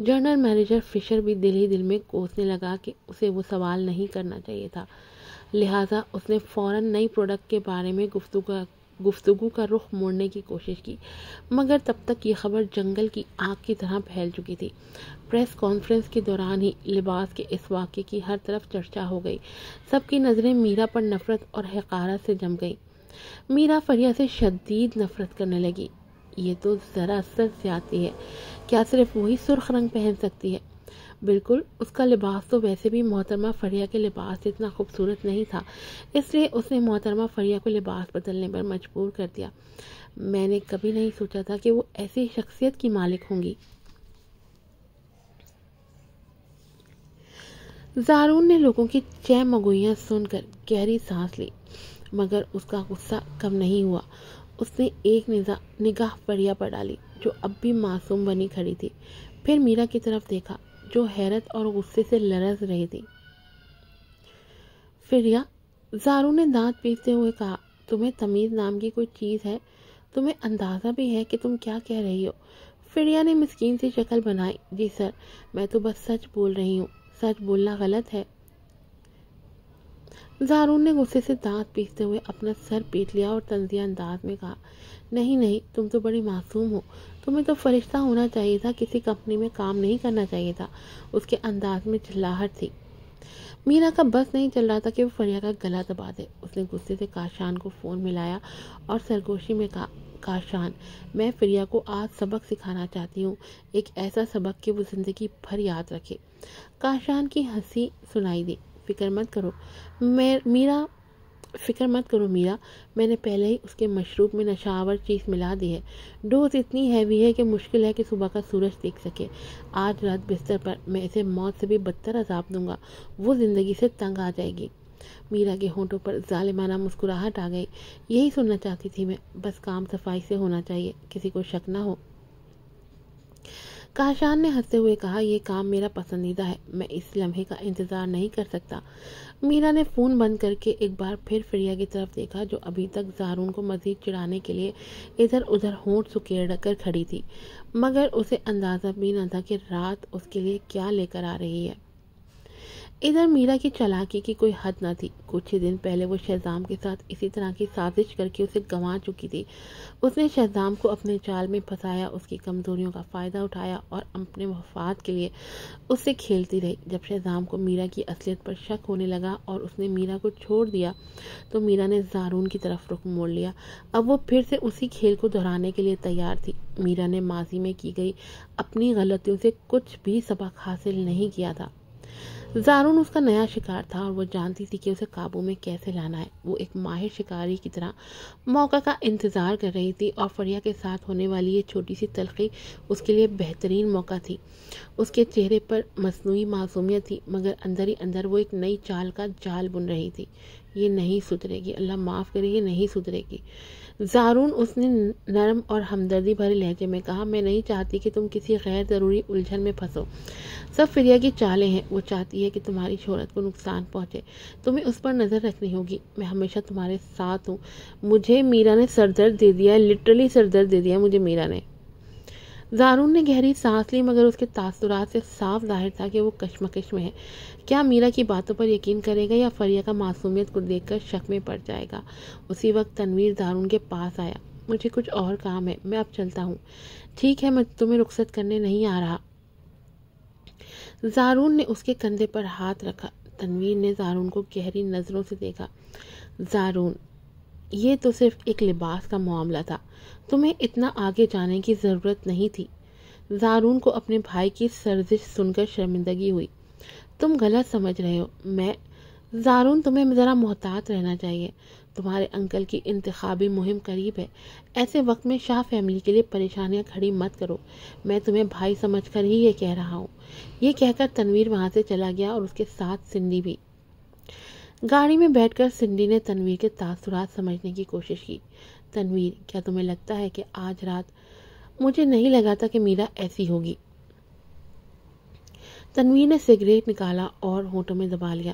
General manager فشر بھی دل ہی دل میں کوسنے لگا کہ اسے وہ سوال نہیں کرنا چاہیے تھا، لہٰذا اس نے فوراً نئی پروڈکٹ کے بارے میں گفتگو کا رخ موڑنے کی کوشش کی، مگر تب تک یہ خبر جنگل کی آگ کی طرح پھیل چکی تھی۔ پریس کانفرنس کے دوران ہی لباس کے اس واقعے کی ہر طرف چرچا ہو گئی۔ سب کی نظریں میرا پر نفرت اور حقارت سے جم گئی۔ میرا فریا سے شدید نفرت کرنے لگی۔ یہ تو ذرا سر زیادتی ہے، کیا صرف وہی سرخ رنگ پہن سکتی ہے؟ بالکل، اس کا لباس تو ویسے بھی محترمہ فریا کے لباس جتنا خوبصورت نہیں تھا، اس لیے اس نے محترمہ فریا کو لباس بدلنے پر مجبور کر دیا۔ میں نے کبھی نہیں سوچا تھا کہ وہ ایسی شخصیت کی مالک ہوں گی۔ زارون نے لوگوں کی چہ مگوئیاں سن کر گہری سانس لی، مگر اس کا غصہ کم نہیں ہوا۔ اس نے ایک نگاہ فریا پر ڈالی جو اب بھی معصوم بنی کھڑی تھی، پھر میرا کی طرف دیکھا جو حیرت اور غصے سے لرز رہی تھی۔ فریا، زارون نے دانت پیستے ہوئے کہا، تمہیں تمیز نام کی کوئی چیز ہے؟ تمہیں اندازہ بھی ہے کہ تم کیا کہہ رہی ہو؟ فریا نے مسکین سی شکل بنائی، جی سر، میں تو بس سچ بول رہی ہوں، سچ بولنا غلط ہے۔ زارون نے غصے سے دانت پیستے ہوئے اپنا سر پیٹ لیا اور طنزیہ انداز میں کہا، نہیں، تم تو بڑی معصوم ہو، تمہیں تو فرشتہ ہونا چاہیے تھا، کسی کمپنی میں کام نہیں کرنا چاہیے تھا۔ اس کے انداز میں چلاہٹ تھی۔ میرا کا بس نہیں چل رہا تھا کہ وہ فریا کا گلا دبا دے۔ اس نے غصے سے کاشان کو فون ملایا اور سرگوشی میں کہا، کاشان، میں فریا کو آج سبق سکھانا چاہتی ہوں، ایک ایسا سبق کہ وہ زندگی بھر یاد رکھے۔ کاشان کی ہنسی سنائی دی، فکر مت کرو میرا، میں نے پہلے ہی اس کے مشروب میں نشاور چیز ملا دی ہے، ڈوز اتنی ہیوی ہے کہ مشکل ہے کہ صبح کا سورج دیکھ سکے۔ آج رات بستر پر میں اسے موت سے بھی بدتر عذاب دوں گا، وہ زندگی سے تنگ آ جائے گی۔ میرا کے ہونٹوں پر ظالمانہ مسکراہٹ آ گئی، یہی سننا چاہتی تھی میں، بس کام صفائی سے ہونا چاہیے، کسی کو شک نہ ہو۔ کاشان نے ہنستے ہوئے کہا، یہ کام میرا پسندیدہ ہے، میں اس لمحے کا انتظار نہیں کر سکتا۔ میرا نے فون بند کر کے ایک بار پھر فریا کی طرف دیکھا جو ابھی تک زارون کو مزید چڑھانے کے لیے ادھر ادھر ہونٹ سکیڑ کر کھڑی تھی، مگر اسے اندازہ بھی نہ تھا کہ رات اس کے لیے کیا لے کر آ رہی ہے۔ ادھر میرا کی چالاکی کی کوئی حد نہ تھی۔ کچھ ہی دن پہلے وہ شہزام کے ساتھ اسی طرح کی سازش کر کے اسے گنوا چکی تھی۔ اس نے شہزام کو اپنے جال میں پھنسایا، اس کی کمزوریوں کا فائدہ اٹھایا اور اپنے مفاد کے لیے اس سے کھیلتی رہی۔ جب شہزام کو میرا کی اصلیت پر شک ہونے لگا اور اس نے میرا کو چھوڑ دیا تو میرا نے زارون کی طرف رخ موڑ لیا۔ اب وہ پھر سے اسی کھیل کو دہرانے کے لیے تیار تھی۔ میرا نے ماضی میں کی گئی اپنی غلطیوں سے کچھ بھی سبق حاصل نہیں کیا تھا۔ زارون اس کا نیا شکار تھا اور وہ جانتی تھی کہ اسے قابو میں کیسے لانا ہے۔ وہ ایک ماہر شکاری کی طرح موقع کا انتظار کر رہی تھی اور فریا کے ساتھ ہونے والی یہ چھوٹی سی تلخی اس کے لیے بہترین موقع تھی۔ اس کے چہرے پر مصنوعی معصومیت تھی، مگر اندر ہی اندر وہ ایک نئی چال کا جال بن رہی تھی۔ یہ نہیں سدھرے گی، اللہ معاف کرے، یہ نہیں سدھرے گی۔ زارون، اس نے نرم اور ہمدردی بھرے لہجے میں کہا، میں نہیں چاہتی کہ تم کسی غیر ضروری الجھن میں پھنسو۔ سب فریا کی چالیں ہیں، وہ چاہتی ہے کہ تمہاری شہرت کو نقصان پہنچے، تمہیں اس پر نظر رکھنی ہوگی۔ میں ہمیشہ تمہارے ساتھ ہوں۔ مجھے میرا نے سردرد دے دیا ہے، لٹرلی سردرد دے دیا ہے مجھے میرا نے۔ زارون نے گہری سانس لی، مگر اس کے تاثرات سے صاف ظاہر تھا کہ وہ کشمکش میں ہے۔ کیا میرا کی باتوں پر یقین کرے گا یا فریا کا معصومیت کو دیکھ کر شک میں پڑ جائے گا؟ اسی وقت تنویر زارون کے پاس آیا۔ مجھے کچھ اور کام ہے، میں اب چلتا ہوں۔ ٹھیک ہے، میں تمہیں رخصت کرنے نہیں آ رہا۔ زارون نے اس کے کندھے پر ہاتھ رکھا۔ تنویر نے زارون کو گہری نظروں سے دیکھا۔ زارون، یہ تو صرف ایک لباس کا معاملہ تھا، تمہیں اتنا آگے جانے کی ضرورت نہیں تھی۔ زارون کو اپنے بھائی کی سرزش سن کر شرمندگی ہوئی۔ تم غلط سمجھ رہے ہو، زارون، تمہیں ذرا محتاط رہنا چاہیے۔ تمہارے انکل کی انتخابی مہم قریب ہے، ایسے وقت میں شاہ فیملی کے لیے پریشانیاں کھڑی مت کرو۔ میں تمہیں بھائی سمجھ کر ہی یہ کہہ رہا ہوں۔ یہ کہہ کر تنویر وہاں سے چلا گیا اور اس کے ساتھ سنڈی بھی۔ گاڑی میں بیٹھ کر سنڈی نے تنویر کے تاثرات سمجھنے کی کوشش کی۔ تنویر، کیا تمہیں لگتا ہے کہ آج رات؟ مجھے نہیں لگا تھا کہ میرا ایسی ہوگی۔ تنویر نے سگریٹ نکالا اور ہونٹوں میں دبا لیا۔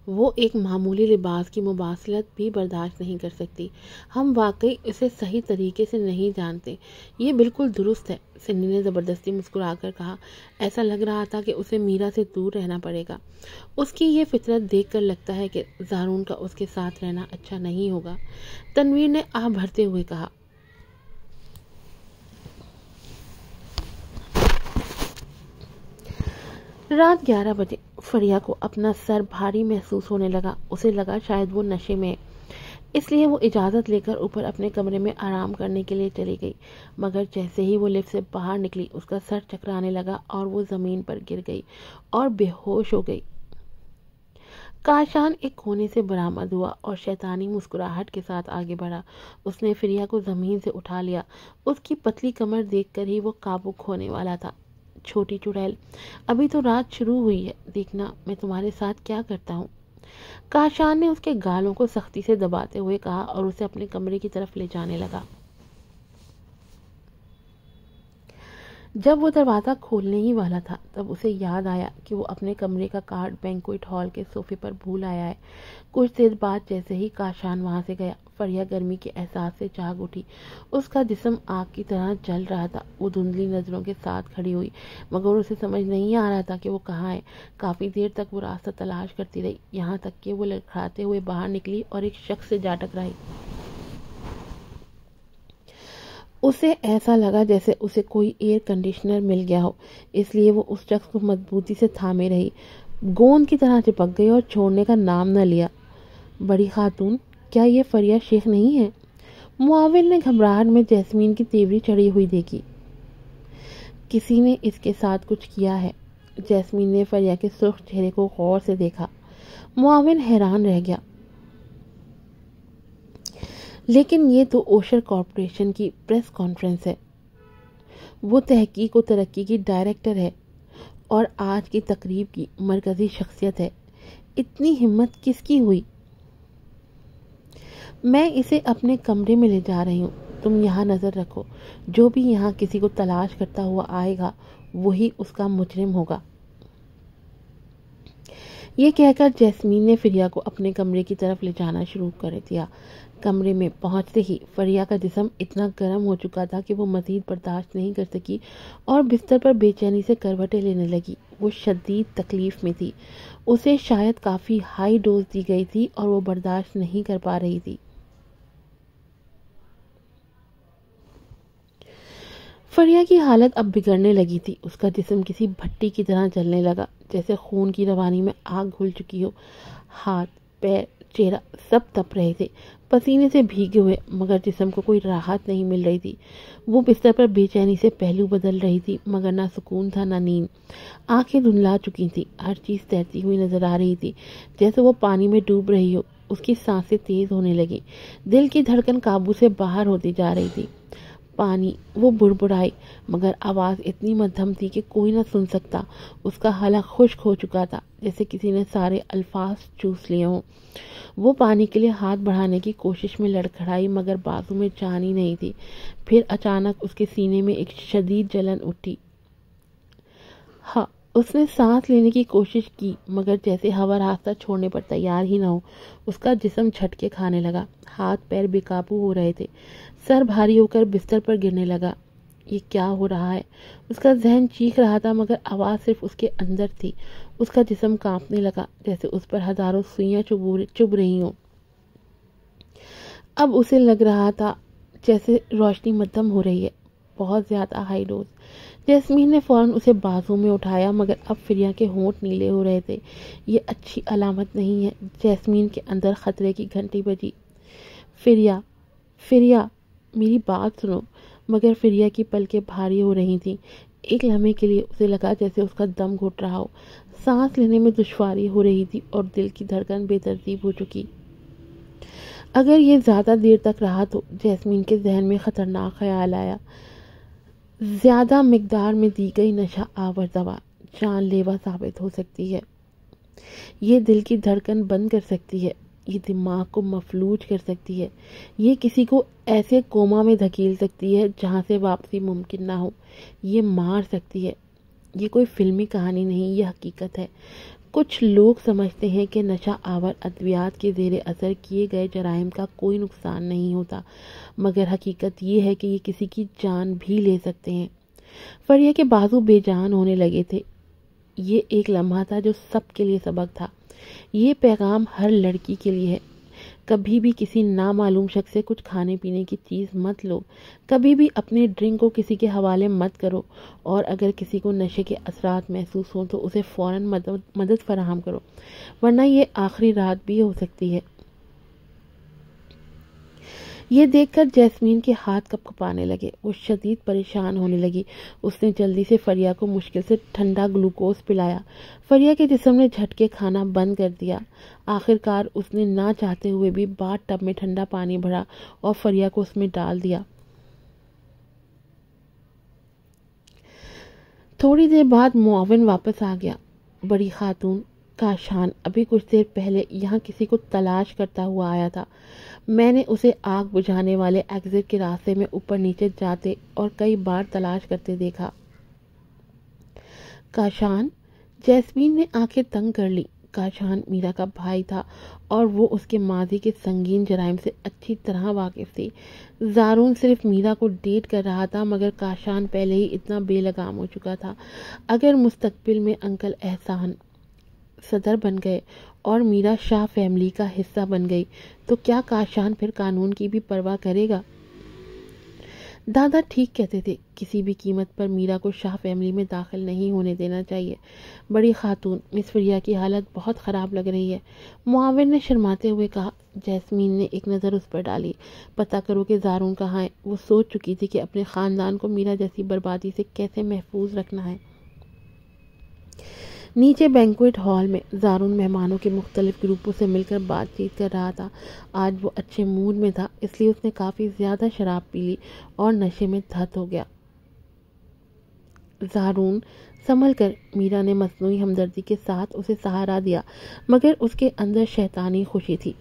وہ ایک معمولی لباس کی مماثلت بھی برداشت نہیں کر سکتی۔ ہم واقعی اسے صحیح طریقے سے نہیں جانتے۔ یہ بالکل درست ہے، سنی نے زبردستی مسکرا کر کہا۔ ایسا لگ رہا تھا کہ اسے میرا سے دور رہنا پڑے گا۔ اس کی یہ فطرت دیکھ کر لگتا ہے کہ زارون کا اس کے ساتھ رہنا اچھا نہیں ہوگا۔ تنویر نے آہ بھرتے ہوئے کہا۔ رات 11 بجے فریہ کو اپنا سر بھاری محسوس ہونے لگا۔ اسے لگا شاید وہ نشے میں ہے، اس لیے وہ اجازت لے کر اوپر اپنے کمرے میں آرام کرنے کے لیے چلی گئی، مگر جیسے ہی وہ لفٹ سے باہر نکلی اس کا سر چکرانے لگا اور وہ زمین پر گر گئی اور بے ہوش ہو گئی۔ کاشان ایک کونے سے برآمد ہوا اور شیطانی مسکراہٹ کے ساتھ آگے بڑھا۔ اس نے فریہ کو زمین سے اٹھا لیا۔ اس کی پتلی کمر دیکھ کر ہی وہ قابو کھونے والا تھا۔ چھوٹی چڑیل، ابھی تو رات شروع ہوئی ہے، دیکھنا میں تمہارے ساتھ کیا کرتا ہوں۔ کاشان نے اس کے گالوں کو سختی سے دباتے ہوئے کہا اور اسے اپنے کمرے کی طرف لے جانے لگا۔ جب وہ دروازہ کھولنے ہی والا تھا تب اسے یاد آیا کہ وہ اپنے کمرے کا کارڈ بینکویٹ ہال کے صوفے پر بھول آیا ہے۔ کچھ دیر بعد جیسے ہی کاشان وہاں سے گیا، فریہ گرمی کے احساس سے جاگ اٹھی۔ اس کا جسم آگ کی طرح جل رہا تھا۔ وہ دھندلی نظروں کے ساتھ کھڑی ہوئی، مگر اسے سمجھ نہیں آ رہا تھا کہ وہ کہاں ہے۔ کافی دیر تک وہ راستہ تلاش کرتی رہی، یہاں تک کہ وہ لڑکھڑاتے ہوئے باہر نکلی اور ایک شخص سے جا ٹکرائی۔ اسے ایسا لگا جیسے اسے کوئی ایئر کنڈیشنر مل گیا ہو، اس لیے وہ اس شخص کو مضبوطی سے تھامے رہی، گوند کی طرح چپک گئی اور چھوڑنے کا نام نہ لیا۔ بڑی خاتون، کیا یہ فریہ شیخ نہیں ہے؟ معاون نے گھبراہٹ میں جیسمین کی تیوری چڑھی ہوئی دیکھی۔ کسی نے اس کے ساتھ کچھ کیا ہے۔ جیسمین نے فریہ کے سرخ چہرے کو غور سے دیکھا۔ معاون حیران رہ گیا۔ لیکن یہ تو اوشر کارپوریشن کی پریس کانفرنس ہے۔ وہ تحقیق و ترقی کی ڈائریکٹر ہے اور آج کی تقریب کی مرکزی شخصیت ہے۔ اتنی ہمت کس کی ہوئی؟ میں اسے اپنے کمرے میں لے جا رہی ہوں، تم یہاں نظر رکھو، جو بھی یہاں کسی کو تلاش کرتا ہوا آئے گا وہی اس کا مجرم ہوگا۔ یہ کہہ کر جیسمین نے فریہ کو اپنے کمرے کی طرف لے جانا شروع کر دیا۔ کمرے میں پہنچتے ہی فریہ کا جسم اتنا گرم ہو چکا تھا کہ وہ مزید برداشت نہیں کر سکی اور بستر پر بے چینی سے کروٹیں لینے لگی۔ وہ شدید تکلیف میں تھی۔ اسے شاید کافی ہائی ڈوز دی گئی تھی اور وہ برداشت نہیں کر پا رہی تھی۔ فریہ کی حالت اب بگڑنے لگی تھی۔ اس کا جسم کسی بھٹی کی طرح جلنے لگا، جیسے خون کی روانی میں آگ گھل چکی ہو۔ ہاتھ، پیر، چہرہ سب تپ رہے تھے، پسینے سے بھیگے ہوئے، مگر جسم کو کوئی راحت نہیں مل رہی تھی۔ وہ بستر پر بے چینی سے پہلو بدل رہی تھی، مگر نہ سکون تھا نہ نیند۔ آنکھیں دھندلا چکی تھی، ہر چیز تیرتی ہوئی نظر آ رہی تھی، جیسے وہ پانی میں ڈوب رہی ہو۔ اس کی سانسیں تیز ہونے لگی، دل کی دھڑکن قابو سے باہر ہوتی جا رہی تھی۔ پانی، وہ بڑبڑائی، مگر آواز اتنی مدھم تھی کہ کوئی نہ سن سکتا۔ اس کا حلق خشک ہو چکا تھا، جیسے کسی نے سارے الفاظ چوس لیے ہوں۔ وہ پانی کے لیے ہاتھ بڑھانے کی کوشش میں لڑکھڑائی، مگر بازو میں جان ہی نہیں تھی۔ پھر اچانک اس کے سینے میں ایک شدید جلن اٹھی۔ ہاں، اس نے سانس لینے کی کوشش کی، مگر جیسے ہوا راستہ چھوڑنے پر تیار ہی نہ ہو۔ اس کا جسم جھٹکے کھانے لگا، ہاتھ پیر بے قابو ہو رہے تھے، سر بھاری ہو کر بستر پر گرنے لگا۔ یہ کیا ہو رہا ہے؟ اس کا ذہن چیخ رہا تھا، مگر آواز صرف اس کے اندر تھی۔ اس کا جسم کانپنے لگا، جیسے اس پر ہزاروں سوئیاں چبھ رہی ہوں۔ اب اسے لگ رہا تھا جیسے روشنی مدھم ہو رہی ہے، بہت زیادہ ہائی ڈوز۔ جیسمین نے فوراً اسے بازو میں اٹھایا، مگر اب فریہ کے ہونٹ نیلے ہو رہے تھے۔ یہ اچھی علامت نہیں ہے۔ جیسمین کے اندر خطرے کی گھنٹی بجی۔ فریہ، میری بات سنو۔ مگر فریہ کی پلکیں بھاری ہو رہی تھیں۔ ایک لمحے کے لیے اسے لگا جیسے اس کا دم گھٹ رہا ہو، سانس لینے میں دشواری ہو رہی تھی اور دل کی دھڑکن بے ترتیب ہو چکی۔ اگر یہ زیادہ دیر تک رہا تو جیسمین کے ذہن میں خطرناک خیال آیا۔ زیادہ مقدار میں دی گئی نشہ آور دوا جان لیوا ثابت ہو سکتی ہے۔ یہ دل کی دھڑکن بند کر سکتی ہے، یہ دماغ کو مفلوج کر سکتی ہے، یہ کسی کو ایسے کوما میں دھکیل سکتی ہے جہاں سے واپسی ممکن نہ ہو، یہ مار سکتی ہے۔ یہ کوئی فلمی کہانی نہیں، یہ حقیقت ہے۔ کچھ لوگ سمجھتے ہیں کہ نشہ آور ادویات کے زیر اثر کیے گئے جرائم کا کوئی نقصان نہیں ہوتا، مگر حقیقت یہ ہے کہ یہ کسی کی جان بھی لے سکتے ہیں۔ فریہ کے بازو بے جان ہونے لگے تھے۔ یہ ایک لمحہ تھا جو سب کے لیے سبق تھا۔ یہ پیغام ہر لڑکی کے لیے ہے۔ کبھی بھی کسی نامعلوم شخص سے کچھ کھانے پینے کی چیز مت لو، کبھی بھی اپنے ڈرنک کو کسی کے حوالے مت کرو، اور اگر کسی کو نشے کے اثرات محسوس ہوں تو اسے فوراً مدد فراہم کرو، ورنہ یہ آخری رات بھی ہو سکتی ہے۔ یہ دیکھ کر جیسمین کے ہاتھ کپ کپانے لگے، وہ شدید پریشان ہونے لگی۔ اس نے جلدی سے فریہ کو مشکل سے ٹھنڈا گلوکوز پلایا۔ فریہ کے جسم نے جھٹکے کھانا بند کر دیا۔ آخر کار اس نے نہ چاہتے ہوئے بھی باتھ ٹب میں ٹھنڈا پانی بھرا اور فریہ کو اس میں ڈال دیا۔ تھوڑی دیر بعد معاون واپس آ گیا۔ بڑی خاتون، کاشان ابھی کچھ دیر پہلے یہاں کسی کو تلاش کرتا ہوا آیا تھا۔ میں نے اسے آگ بجھانے والے ایگزٹ کے راستے میں اوپر نیچے جاتے اور کئی بار تلاش کرتے دیکھا۔ کاشان، جیسمین نے آنکھیں تنگ کر لی۔ کاشان میرا کا بھائی تھا اور وہ اس کے ماضی کے سنگین جرائم سے اچھی طرح واقف تھی۔ زارون صرف میرا کو ڈیٹ کر رہا تھا، مگر کاشان پہلے ہی اتنا بے لگام ہو چکا تھا۔ اگر مستقبل میں انکل احسان صدر بن گئے اور میرا شاہ فیملی کا حصہ بن گئی تو کیا کاشان پھر قانون کی بھی پرواہ کرے گا؟ دادا ٹھیک کہتے تھے، کسی بھی قیمت پر میرا کو شاہ فیملی میں داخل نہیں ہونے دینا چاہیے۔ بڑی خاتون، مس فریہ کی حالت بہت خراب لگ رہی ہے، معاون نے شرماتے ہوئے کہا۔ جیسمین نے ایک نظر اس پر ڈالی۔ پتہ کرو کہ زارون کہاں ہے۔ وہ سوچ چکی تھی کہ اپنے خاندان کو میرا جیسی بربادی سے کیسے محفوظ رکھنا ہے۔ نیچے بینکویٹ ہال میں زارون مہمانوں کے مختلف گروپوں سے مل کر بات چیت کر رہا تھا۔ آج وہ اچھے موڈ میں تھا، اس لیے اس نے کافی زیادہ شراب پی لی اور نشے میں دھت ہو گیا۔ زارون، سنبھل کر، میرا نے مصنوعی ہمدردی کے ساتھ اسے سہارا دیا، مگر اس کے اندر شیطانی خوشی تھی۔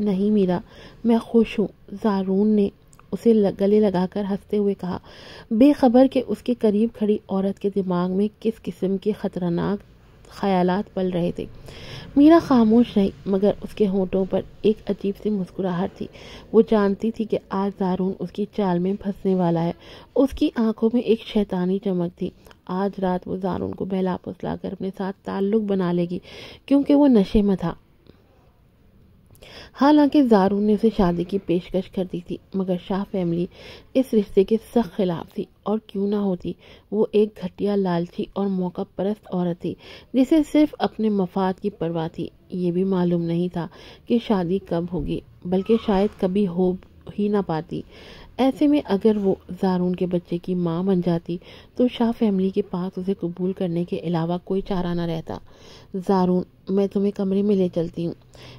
نہیں میرا، میں خوش ہوں، زارون نے اسے گلے لگا کر ہنستے ہوئے کہا، بے خبر کہ اس کے قریب کھڑی عورت کے دماغ میں کس قسم کے خطرناک خیالات پل رہے تھے۔ میرا خاموش رہی، مگر اس کے ہونٹوں پر ایک عجیب سی مسکراہٹ تھی۔ وہ جانتی تھی کہ آج زارون اس کی چال میں پھنسنے والا ہے۔ اس کی آنکھوں میں ایک شیطانی چمک تھی۔ آج رات وہ زارون کو بہلا پھسلا کر اپنے ساتھ تعلق بنا لے گی، کیونکہ وہ نشے میں تھا۔ حالانکہ زارون نے اسے شادی کی پیشکش کر دی تھی، مگر شاہ فیملی اس رشتے کے سخت خلاف تھی، اور کیوں نہ ہوتی۔ وہ ایک گھٹیا، لالچی اور موقع پرست عورت تھی جسے صرف اپنے مفاد کی پرواہ تھی۔ یہ بھی معلوم نہیں تھا کہ شادی کب ہوگی، بلکہ شاید کبھی ہو ہی نہ پاتی۔ ایسے میں اگر وہ زارون کے بچے کی ماں بن جاتی تو شاہ فیملی کے پاس اسے قبول کرنے کے علاوہ کوئی چارہ نہ رہتا۔ زارون، میں تمہیں کمرے میں لے چلتی ہوں،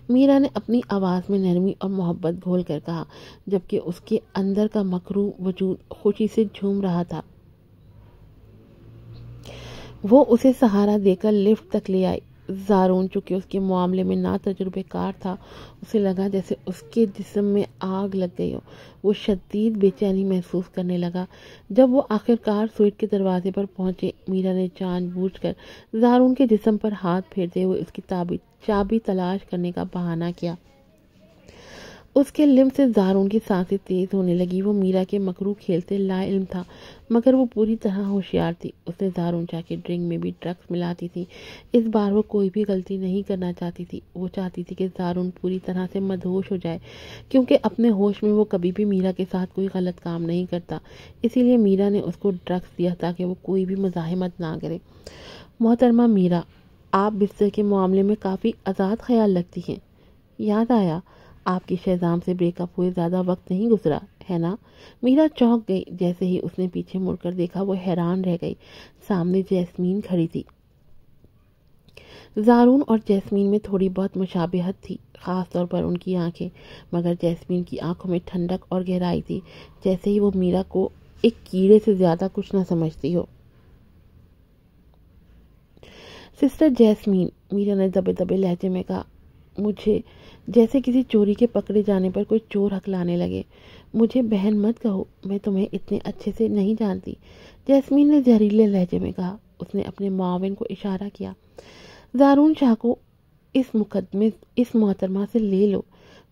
میرا نے اپنی آواز میں نرمی اور محبت گھول کر کہا، جبکہ اس کے اندر کا مکروہ وجود خوشی سے جھوم رہا تھا۔ وہ اسے سہارا دے کر لفٹ تک لے آئی۔ زارون، چونکہ اس کے معاملے میں نا تجربے کار تھا، اسے لگا جیسے اس کے جسم میں آگ لگ گئی ہو۔ وہ شدید بے چینی محسوس کرنے لگا۔ جب وہ آخرکار سوئٹ کے دروازے پر پہنچے، میرا نے جان بوجھ کر زارون کے جسم پر ہاتھ پھیرتے ہوئے اس کی چابی تلاش کرنے کا بہانہ کیا۔ اس کے لمس سے زارون کی سانسیں تیز ہونے لگی۔ وہ میرا کے مکروہ کھیل سے لا علم تھا، مگر وہ پوری طرح ہوشیار تھی۔ اس نے زارون چاہ کے ڈرنک میں بھی ڈرگس ملاتی تھی۔ اس بار وہ کوئی بھی غلطی نہیں کرنا چاہتی تھی۔ وہ چاہتی تھی کہ زارون پوری طرح سے مدہوش ہو جائے، کیونکہ اپنے ہوش میں وہ کبھی بھی میرا کے ساتھ کوئی غلط کام نہیں کرتا۔ اسی لیے میرا نے اس کو ڈرگس دیا تاکہ وہ کوئی بھی مزاحمت نہ کرے۔ محترمہ میرا، آپ بستر کے معاملے میں کافی آزاد خیال رکھتی ہیں۔ یاد آیا، آپ کی شہزام سے بریک اپ ہوئے زیادہ وقت نہیں گزرا ہے نا؟ میرا چونک گئی۔ جیسے ہی اس نے پیچھے مڑ کر دیکھا، وہ حیران رہ گئی۔ سامنے جیسمین کھڑی تھی۔ زارون اور جیسمین میں تھوڑی بہت مشابہت تھی، خاص طور پر ان کی آنکھیں، مگر جیسمین کی آنکھوں میں ٹھنڈک اور گہرائی تھی، جیسے ہی وہ میرا کو ایک کیڑے سے زیادہ کچھ نہ سمجھتی ہو۔ سسٹر جیسمین، میرا نے دبے دبے لہجے میں کہا، مجھے جیسے کسی چوری کے پکڑے جانے پر کوئی چور ہکلانے لگے۔ مجھے بہن مت کہو، میں تمہیں اتنے اچھے سے نہیں جانتی، جیسمین نے زہریلے لہجے میں کہا۔ اس نے اپنے معاون کو اشارہ کیا، زارون شاہ کو اس محترمہ سے لے لو۔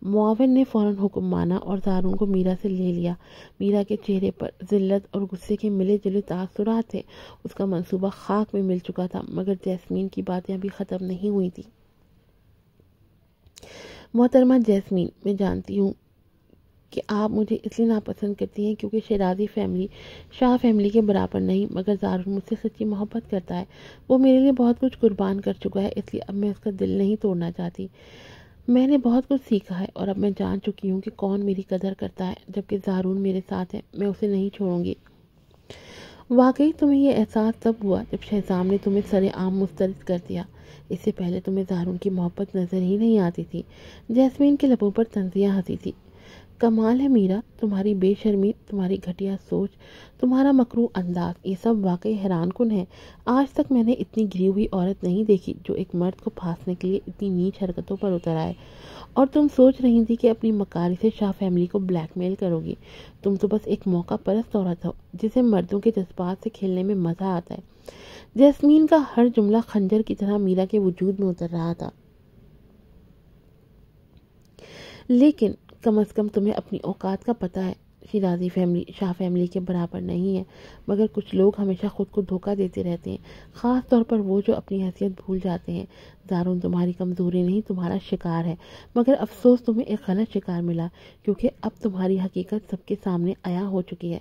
معاون نے فوراً حکم مانا اور زارون کو میرا سے لے لیا۔ میرا کے چہرے پر ذلت اور غصے کے ملے جلے تاثرات تھے۔ اس کا منصوبہ خاک میں مل چکا تھا، مگر جیسمین کی باتیں ابھی ختم نہیں ہوئی تھی۔ محترمہ جیسمین، میں جانتی ہوں کہ آپ مجھے اس لیے ناپسند کرتی ہیں کیونکہ شیرازی فیملی شاہ فیملی کے برابر نہیں، مگر زارون مجھ سے سچی محبت کرتا ہے۔ وہ میرے لیے بہت کچھ قربان کر چکا ہے، اس لیے اب میں اس کا دل نہیں توڑنا چاہتی۔ میں نے بہت کچھ سیکھا ہے اور اب میں جان چکی ہوں کہ کون میری قدر کرتا ہے۔ جبکہ زارون میرے ساتھ ہے، میں اسے نہیں چھوڑوں گی۔ واقعی تمہیں یہ احساس تب ہوا جب شہزام نے تمہیں سر عام مسترد کر دیا؟ اس سے پہلے تمہیں زارون کی محبت نظر ہی نہیں آتی تھی۔ جیسمین کے لبوں پر طنزیہ ہنسی تھی۔ کمال ہے میرا، تمہاری بے شرمی، تمہاری گھٹیا سوچ، تمہارا مکروہ انداز، یہ سب واقعی حیران کن ہے۔ آج تک میں نے اتنی گری ہوئی عورت نہیں دیکھی جو ایک مرد کو پھانسنے کے لیے اتنی نیچ حرکتوں پر اتر آئے۔ اور تم سوچ رہی تھی کہ اپنی مکاری سے شاہ فیملی کو بلیک میل کرو گی۔ تم تو بس ایک موقع پرست عورت ہو جسے مردوں کے جذبات سے کھیلنے میں مزہ آتا ہے۔ جیسمین کا ہر جملہ خنجر کی طرح میرا کے وجود میں اتر رہا تھا۔ لیکن کم از کم تمہیں اپنی اوقات کا پتہ ہے۔ شیرازی فیملی شاہ فیملی کے برابر نہیں ہے، مگر کچھ لوگ ہمیشہ خود کو دھوکہ دیتے رہتے ہیں، خاص طور پر وہ جو اپنی حیثیت بھول جاتے ہیں۔ زارون تمہاری کمزوری نہیں، تمہارا شکار ہے، مگر افسوس تمہیں ایک غلط شکار ملا، کیونکہ اب تمہاری حقیقت سب کے سامنے عیاں ہو چکی ہے۔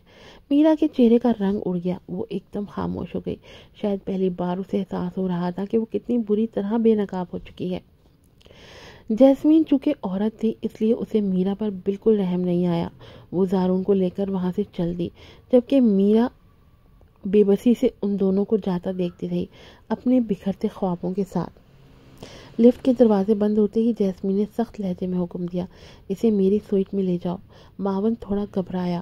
میرا کے چہرے کا رنگ اڑ گیا، وہ ایک دم خاموش ہو گئی۔ شاید پہلی بار اسے احساس ہو رہا تھا کہ وہ کتنی بری طرح بے نقاب ہو چکی ہے۔ جیسمین چونکہ عورت تھی اس لیے اسے میرا پر بالکل رحم نہیں آیا۔ وہ زارون کو لے کر وہاں سے چل دی، جبکہ میرا بے بسی سے ان دونوں کو جاتا دیکھتی رہی، اپنے بکھرتے خوابوں کے ساتھ۔ لفٹ کے دروازے بند ہوتے ہی جیسمین نے سخت لہجے میں حکم دیا، اسے میری سوئٹ میں لے جاؤ۔ معاون تھوڑا گھبرایا،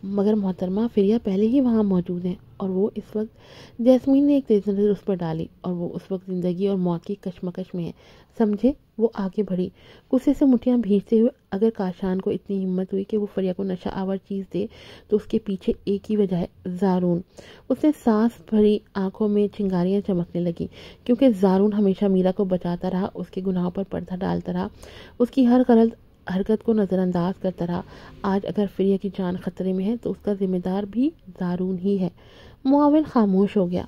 مگر محترمہ فریا پہلے ہی وہاں موجود ہیں اور وہ اس وقت جیسمین نے ایک تیز نظر اس پر ڈالی، اور وہ اس وقت زندگی اور موت کی کشمکش میں ہے، سمجھے؟ وہ آگے بڑھی، غصے سے مٹھیاں بھیجتے ہوئے۔ اگر کاشان کو اتنی ہمت ہوئی کہ وہ فریا کو نشہ آور چیز دے تو اس کے پیچھے ایک ہی وجہ ہے، زارون۔ اس نے سانس بھری، آنکھوں میں چنگاریاں چمکنے لگی، کیونکہ زارون ہمیشہ میرا کو بچاتا رہا، اس کے گناہوں پر پردہ ڈالتا رہا، اس کی ہر غلط حرکت کو نظر انداز کرتا رہا۔ آج اگر فریا کی جان خطرے میں ہے تو اس کا ذمہ دار بھی زارون ہی ہے۔ معاون خاموش ہو گیا۔